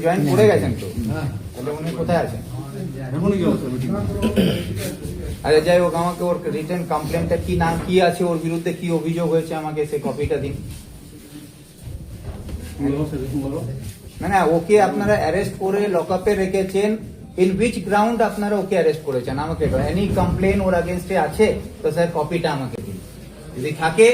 Join করে গেছেন তো, তাহলে উনি কোথায় আছেন? আরে যাই হোক, আমাকে ওর রিটেন কমপ্লেনটা কি নাম কি আছে, ওর বিরুদ্ধে কি অভিযোগ হয়েছে আমাকে সে কপিটা দিন। না ওকে আপনারা অ্যারেস্ট করে লকআপে রেখেছেন, ইন উইচ গ্রাউন্ড আপনারা ওকে অ্যারেস্ট করেছেন আমাকে এনি কমপ্লেন ওর अगेंस्ट আছে তো স্যার কপিটা আমাকে দিন। যদি থাকে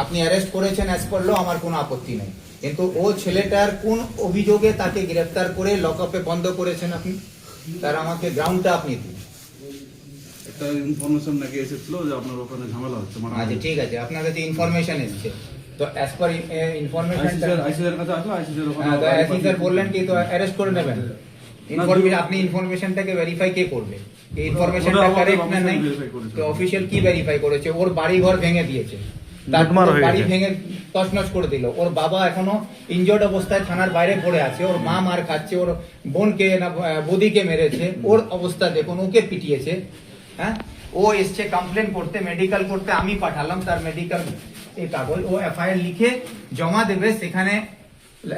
আপনি অ্যারেস্ট করেছেন অ্যাজ পার ল, আমার কোনো আপত্তি নেই, কিন্তু ও ছেলেটার কোন অভিযোগে তাকে গ্রেফতার করে লকআপে বন্ধ করেছেন আপনি, তার আমাকে গ্রাউন্ডটা আপনি দিন। একটা ইনফরমেশন নাকি এসেছিল যে আপনার ওখানে ঝামেলা হচ্ছে, মানে আচ্ছা ঠিক আছে, আপনার কাছে ইনফরমেশন এসেছে তো অ্যাজ পার ইনফরমেশন আইসিআর কাছে আসলো, আইসিআর আইসি স্যার বললেন কি তো অ্যারেস্ট করে নেবেন। আপনি ইনফরমেশনটাকে ভেরিফাই কে করবে, এই ইনফরমেশনটা কারেক্ট না নাই তো অফিশিয়াল কি ভেরিফাই করেছে? ওর বাড়ি ঘর ভেঙে দিয়েছে, তার বাড়ি ভেঙে তছনছ করে দিল, ওর বাবা এখনো ইনজর্ড অবস্থায় থানার বাইরে পড়ে আছে, ওর মা মার খাচ্ছে, ওর বোনকে না বৌদিকে মেরেছে, ওর অবস্থা দেখুন, ওকে পিটিয়েছে। হ্যাঁ, ও এসছে কমপ্লেন করতে, মেডিকেল করতে, আমি পাঠালাম তার মেডিকেল এই কাগজ, ও এফআইআর লিখে জমা দেবে, সেখানে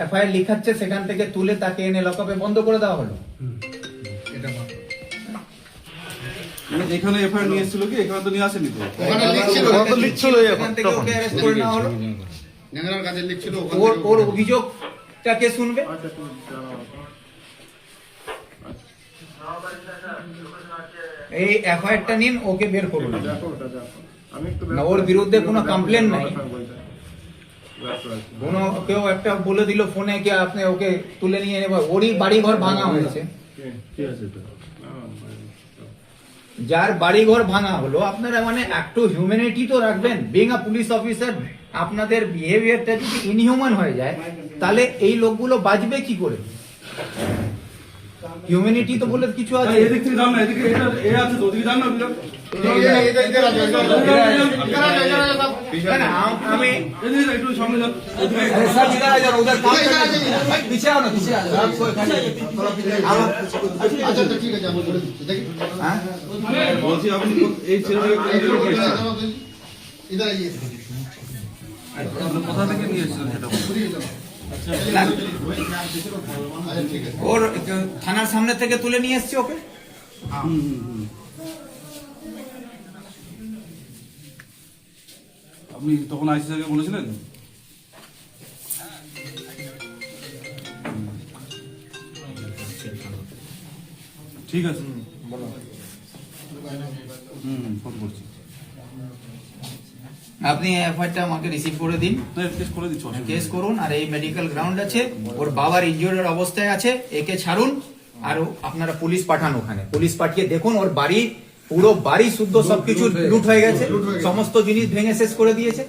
এফআইআর লিখাচ্ছে, সেখান থেকে তুলে তাকে এনে লকআপে বন্ধ করে দেওয়া হলো। মানে এখানে এফআইআর নিয়ে এসেছিল কি? এখানে তো নিয়ে আসেনি তো, ওখানে লিখছিল, এখান থেকে ওকে অ্যারেস্ট করে নেওয়া হলো। ন্যাংরার কাছে লিখছিল, ওর অভিযোগটা কে শুনবে? এই এফআইআরটা নিন, ওকে বের করুন। না ওর বিরুদ্ধে কোনো কমপ্লেন নাই, কোনো কেউ একটা বলে দিল ফোনে কি আপনি ওকে তুলে নিয়ে নেব, ওরই বাড়ি ঘর ভাঙা হয়েছে। যার বাড়ি ঘর ভাঙা হলো, আপনারা মানে একটু হিউম্যানিটি তো রাখবেন। বিং আ পুলিশ অফিসার আপনাদের বিহেভিয়ারটা যদি ইনহিউম্যান হয়ে যায় তাহলে এই লোকগুলো বাঁচবে কি করে? হিউম্যানিটি তো বলে কিছু আছে। এদিক থেকে যান না, এদিকে এটা এ আছে তো, ওদিকে যান না। আমি একটু সামনে যান, বলছি আপনি এই ছেলেটাকে কোথা থেকে নিয়ে এসেছেন সেটা ওর থানার সামনে থেকে তুলে নিয়ে এসছি ওকে। আপনি তখন আইসিআইকে বলেছিলেন? ঠিক আছে, ফোন করছি। আপনি এফআইআরটা আমাকে রিসিভ করে দিন, কেস করে দিচ্ছি, কেস করুন। আর এই মেডিকেল গ্রাউন্ড আছে, ওর বাবার ইনজুরির অবস্থায় আছে, একে ছাড়ুন। আর আপনারা পুলিশ পাঠান, ওখানে পুলিশ পাঠিয়ে দেখুন ওর বাড়ি, পুরো বাড়ি শুদ্ধ সবকিছু লুট হয়ে গেছে, সমস্ত জিনিস ভেঙে শেষ করে দিয়েছে।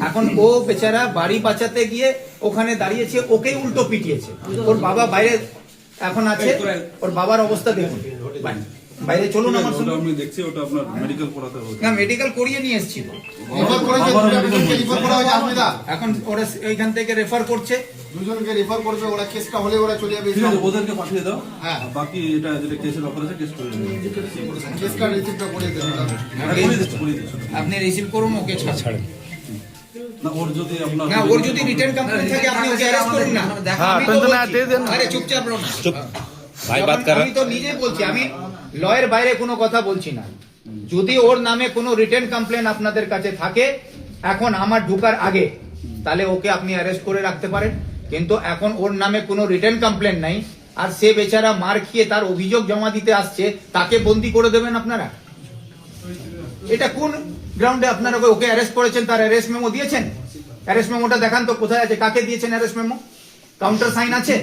এখন ও বেচারা বাড়ি বাঁচাতে গিয়ে ওখানে দাঁড়িয়েছে, ওকেই উল্টো পিটিয়েছে। ওর বাবা বাইরে এখন আছে, ওর বাবার অবস্থা দেখুন, বাইরে চলুন আমার সঙ্গে। আমি দেখছি ওটা আপনার মেডিকেল করাতে হবে। না মেডিকেল করিয়ে নিয়ে এসেছি তো, এখন ওরা এইখান থেকে রেফার করছে, দুজনকে রেফার করবে, ওরা কেসটা হলে ওরা চলে যাবে। ঠিক আছে, ওদেরকে পাঠিয়ে দাও। হ্যাঁ, বাকি এটা যেটা কেসের ব্যাপার আছে কেস করে দেবো, কেস কার্ড রিসিপ্টটা করে দেবেন। আপনি রিসিভ করুন, ওকে ছাড়েন। না ওর যদি আপনার না ওর যদি রিটার্ন কমপ্লেন থাকে আপনি ওকে অ্যারেস্ট করুন না। আমি তো আরে চুপচাপ রও না, চুপ ভাই বাত কর। আমি তো নিজে বলছি, আমি লয়ের বাইরে কোনো কথা বলছি না। যদি ওর নামে কোনো রিটার্ন কমপ্লেন আপনাদের কাছে থাকে এখন আমার ঢোকার আগে, তাহলে ওকে আপনি অ্যারেস্ট করে রাখতে পারেন। কিন্তু এখন ওর নামে কোনো রিটার্ন কমপ্লেন নাই, আর সে বেচারা মার খেয়ে তার অভিযোগ জমা দিতে আসছে, তাকে বন্দি করে দেবেন আপনারা? এটা কোন গ্রাউন্ডে আপনারা ওকে অ্যারেস্ট করেছেন? তার অ্যারেস্ট মেমো দিয়েছেন? অ্যারেস্ট মেমোটা দেখান তো, কোথায় আছে, কাকে দিয়েছেন অ্যারেস্ট মেমো? কাউন্টার সাইন আছে?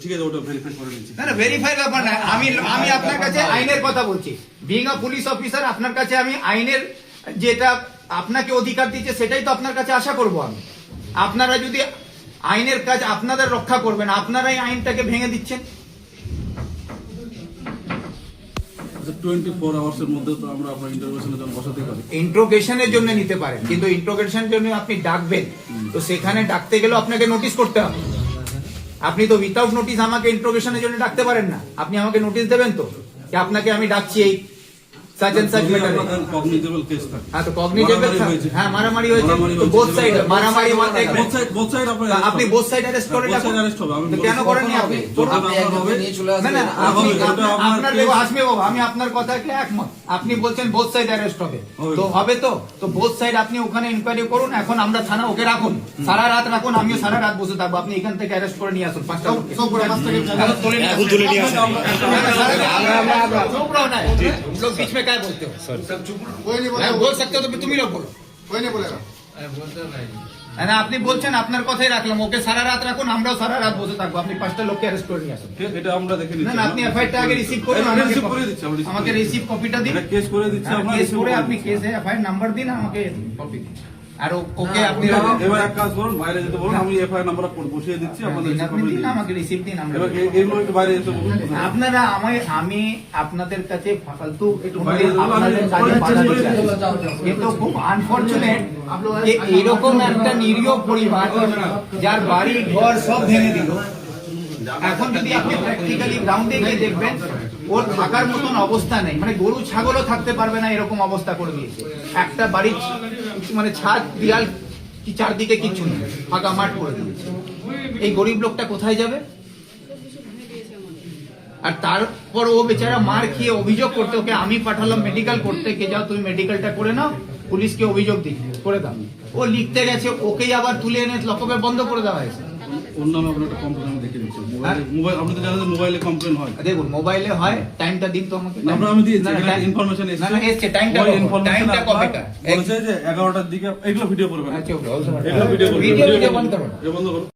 ঠিক আছে, ওটা ভেরিফাই করে নিচ্ছি। না ভেরিফাই ব্যাপার না, আমি আপনার কাছে আইনের কথা বলছি। বিং আ পুলিশ অফিসার আপনার কাছে আমি আইনের যেটা আপনাকে অধিকার দিচ্ছে সেটাই তো আপনার কাছে আশা করব আমি। আপনারা যদি আইনের কাজ আপনাদের রক্ষা করবেন, আপনারাই আইনটাকে ভেঙে দিচ্ছেন। 24 আওয়ার্সের মধ্যে তো আমরা আপনার ইন্টারভিউশনের জন্য বসাতে পারি। ইন্ট্রোগেশনের জন্য নিতে পারেন, কিন্তু ইন্ট্রোগেশনের জন্য আপনি ডাকবেন তো সেখানে ডাকতে গেলে আপনাকে নোটিশ করতে হবে। আপনি তো উইথাউট নোটিশ আমাকে ইন্ট্রোগেশনের জন্য ডাকতে পারেন না। আপনি আমাকে নোটিশ দেবেন তো যে আপনাকে আমি ডাকছি এই such and such matter है। কগনিটেবল কেস থাকে हाँ तो कॉग्निजेबल মারামারি হয়েছে। हाँ मारामारी হয়েছে মারামারি तो হয়েছে। both side मारामारी মানে एक বোথ সাইড আপনি both side arrest করে both side arrest হবে। আমি তো কেন করেননি আপনি আপনি একজনকে নিয়ে চলে না না আসবেন। আপনি হবে, ওটা আপনার আপনার দেখো হাসমি বাবু আমি আপনার কথাকে একমত আপনি বলছেন both side arrest হবে হবে। তো হবে তো both side আপনি ওখানে ইনকোয়ারি করুন এখন আমরা থানা ওকে রাখুন সারা রাত রাখুন আমিও সারা রাত বসে থাকবো আপনি এখান থেকে অ্যারেস্ট করে নিয়ে আসুন পাঁচটা লোককে। সব করে 5 থেকে এখন তুলে নিয়ে আসুন। তুলে নিয়ে আসুন। चुप रहो ना लोग बीच में क्या बोलते हो कोई नहीं मैं बोलेगा बोल सकते हो तो तुम ही लोग बोलो कोई नहीं बोलेगा না আপনি বলছেন আপনার কথাই রাখলাম ওকে সারা রাত রাখুন আমরাও সারা রাত বসে থাকবো আপনি পাঁচটা লোককে অ্যারেস্ট করে নিয়ে আসুন এটা আমরা দেখে না নিচ্ছি না আপনি এফআইআরটা আগে রিসিভ করুন এটা আমাকে receive করে দিচ্ছি, আমরা receive আমাকে করে রিসিভ কপিটা দিন এটা কেস করে দিচ্ছি আমরা কেস receive করে করে আপনি দিচ্ছি। কেসে এফআইআর নাম্বার দিন আমাকে কপি দিন আর ওকে আপনি এবার এক কাজ করুন বাইরে যেতে বলুন আমি এফআইআর নাম্বার বসিয়ে দিচ্ছি আপনাদের আপনি দিন আমাকে রিসিভ দিন আমরা এবার এগুলো একটু বাইরে এসে বলুন আপনারা আমি আপনাদের কাছে ফালতু একটু বাইরে আপনাদের কাজে বাধা দিতে চাই। এ তো খুব আনফরচুনেট যে এরকম একটা নিরীহ পরিবার যার বাড়ি ঘর সব ভেঙে দিল এখন যদি আপনি প্র্যাকটিক্যালি গ্রাউন্ডে গিয়ে দেখবেন ওর থাকার মতন অবস্থা নেই মানে গরু ছাগলও থাকতে পারবে না এরকম অবস্থা করে দিয়েছে একটা বাড়ির মানে ছাদ দেয়াল কি চারদিকে কিচ্ছু নেই ফাঁকা মাঠ করে দিয়েছে এই গরিব লোকটা কোথায় যাবে আর তারপর ও বেচারা মার খেয়ে অভিযোগ করতে ওকে আমি পাঠালাম মেডিকেল করতে কে যাও তুমি মেডিকেলটা করে নাও পুলিশকে অভিযোগ দিই করে দাও ও লিখতে গেছে ওকেই আবার তুলে এনে লকআপে বন্ধ করে দেওয়া হয়েছে ওর নামে আপনার একটা কমপ্লেন আমি দেখে দিচ্ছি মোবাইল আপনি তো জানেন যে মোবাইলে কমপ্লেন হয় দেখুন মোবাইলে হয় টাইমটা দিন তো আমাকে আমরা আমি দিয়েছি না, না, এটা time- ইনফরমেশন না না এসছে টাইমটা টাইমটা কবেটা বলেছে যে 11টার দিকে এগুলো ভিডিও করবেন আচ্ছা এগুলো ভিডিও করবেন ভিডিও বন্ধ করো বন্ধ করুন